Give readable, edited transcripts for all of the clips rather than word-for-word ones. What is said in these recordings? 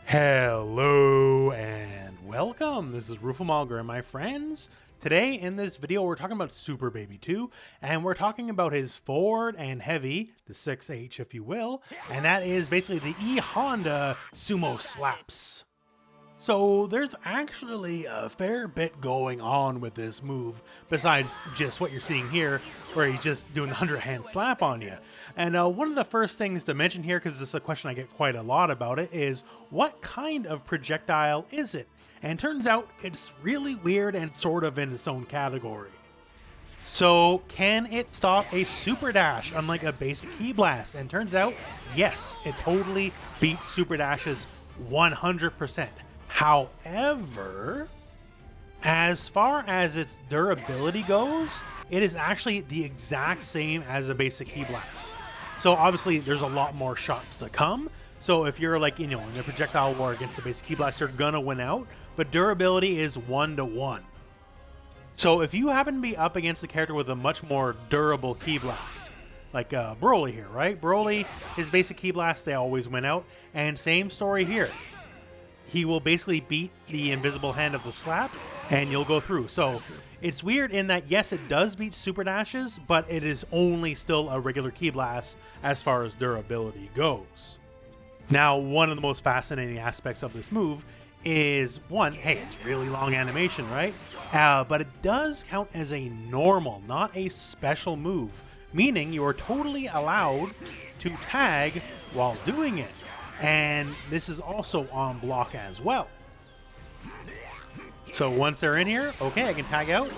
Hello and welcome. This is rooflemonger and my friends. Today in this video we're talking about Super Baby 2 and we're talking about his forward and heavy, the 6H if you will, and that is basically the E-Honda Sumo Slaps. So there's actually a fair bit going on with this move besides just what you're seeing here where he's just doing the 100-hand slap on you. And one of the first things to mention here, because this is a question I get quite a lot about it, is what kind of projectile is it? And turns out it's really weird and sort of in its own category. So can it stop a super dash unlike a basic key blast? And turns out, yes, it totally beats super dashes 100%. However, as far as its durability goes, it is actually the exact same as a basic key blast. So obviously there's a lot more shots to come. So if you're like, in a projectile war against a basic key blast, you're gonna win out, but durability is 1-to-1. So if you happen to be up against a character with a much more durable key blast, like Broly here, right? Broly, his basic key blast, they always win out, and same story here. He will basically beat the invisible hand of the slap and you'll go through. So it's weird in that, yes, it does beat super dashes, but it is only still a regular key blast as far as durability goes. Now, one of the most fascinating aspects of this move is, one, hey, it's really long animation, right? But it does count as a normal, not a special move, meaning you are totally allowed to tag while doing it. And this is also on block as well. So once they're in here, okay, I can tag out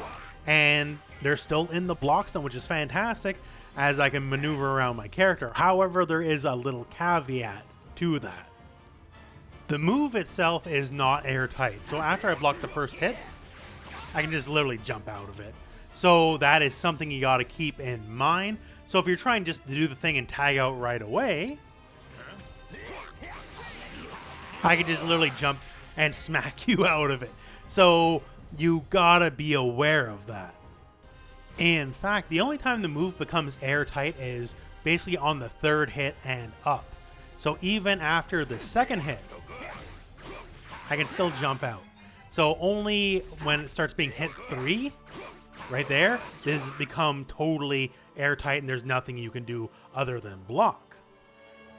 and they're still in the block stun, which is fantastic as I can maneuver around my character. However, there is a little caveat to that. The move itself is not airtight. So after I block the first hit, I can just literally jump out of it. So that is something you got to keep in mind. So if you're trying just to do the thing and tag out right away, I can just literally jump and smack you out of it. So you gotta be aware of that. In fact, the only time the move becomes airtight is basically on the third hit and up. So even after the second hit, I can still jump out. So only when it starts being hit 3, right there, this has become totally airtight and there's nothing you can do other than block.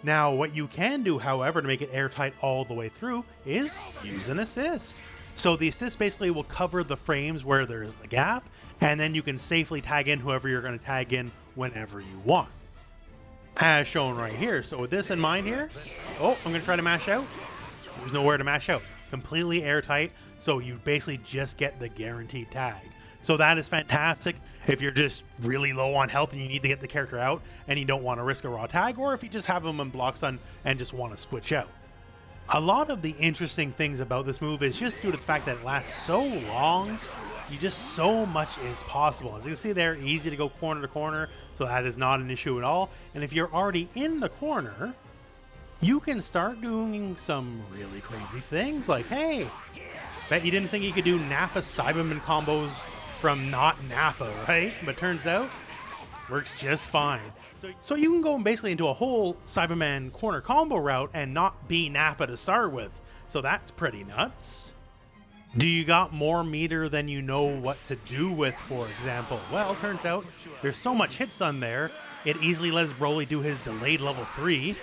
Now, what you can do, however, to make it airtight all the way through is use an assist. So the assist basically will cover the frames where there is the gap, and then you can safely tag in whoever you're going to tag in whenever you want. As shown right here. So with this in mind here, oh, I'm going to try to mash out. There's nowhere to mash out. Completely airtight, so you basically just get the guaranteed tag. So that is fantastic if you're just really low on health and you need to get the character out and you don't want to risk a raw tag, or if you just have them in block stun and just want to switch out. A lot of the interesting things about this move is just due to the fact that it lasts so long, so much is possible. As you can see there, easy to go corner to corner, so that is not an issue at all. And if you're already in the corner, you can start doing some really crazy things like, hey, bet you didn't think you could do Nappa Cyberman combos from not Nappa, right? But turns out, works just fine. So you can go basically into a whole Cyberman corner combo route and not be Nappa to start with. So that's pretty nuts. Do you got more meter than you know what to do with, for example? Well, turns out there's so much hit stun there, it easily lets Broly do his delayed level 3.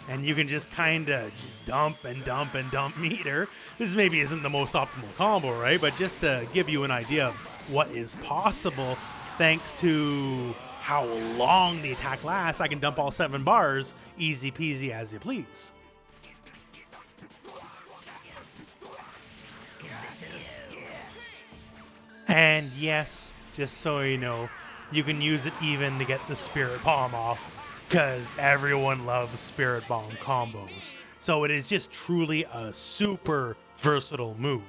And you can just kind of just dump and dump and dump meter. This maybe isn't the most optimal combo, right? But just to give you an idea of what is possible, thanks to how long the attack lasts, I can dump all 7 bars, easy peasy as you please. And yes, just so you know, you can use it even to get the Spirit Bomb off, because everyone loves Spirit Bomb combos. So it is just truly a super versatile move.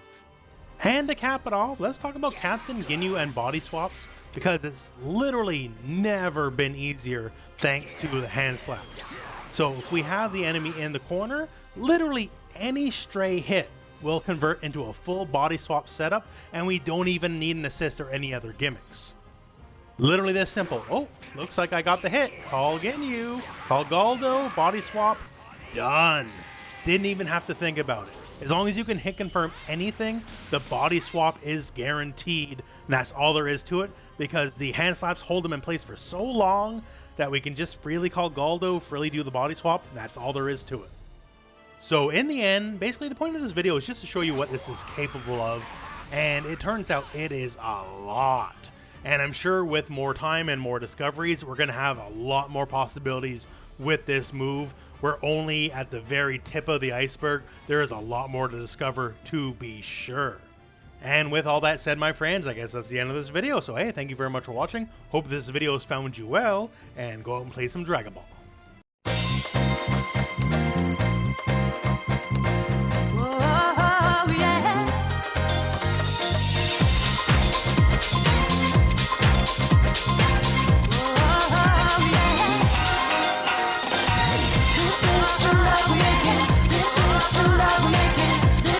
And to cap it off, let's talk about Captain Ginyu and body swaps, because it's literally never been easier thanks to the hand slaps. So if we have the enemy in the corner, literally any stray hit will convert into a full body swap setup, and we don't even need an assist or any other gimmicks. Literally this simple. Oh, looks like I got the hit. Call Ginyu, call Galdo, body swap, done. Didn't even have to think about it. As long as you can hit confirm anything, the body swap is guaranteed, and that's all there is to it, because the hand slaps hold them in place for so long that we can just freely call Galdo, freely do the body swap, and that's all there is to it. So in the end, basically the point of this video is just to show you what this is capable of, and it turns out it is a lot. And I'm sure with more time and more discoveries, we're going to have a lot more possibilities with this move. We're only at the very tip of the iceberg. There is a lot more to discover, to be sure. And with all that said, my friends, I guess that's the end of this video. So hey, thank you very much for watching. Hope this video has found you well, and go out and play some Dragon Ball.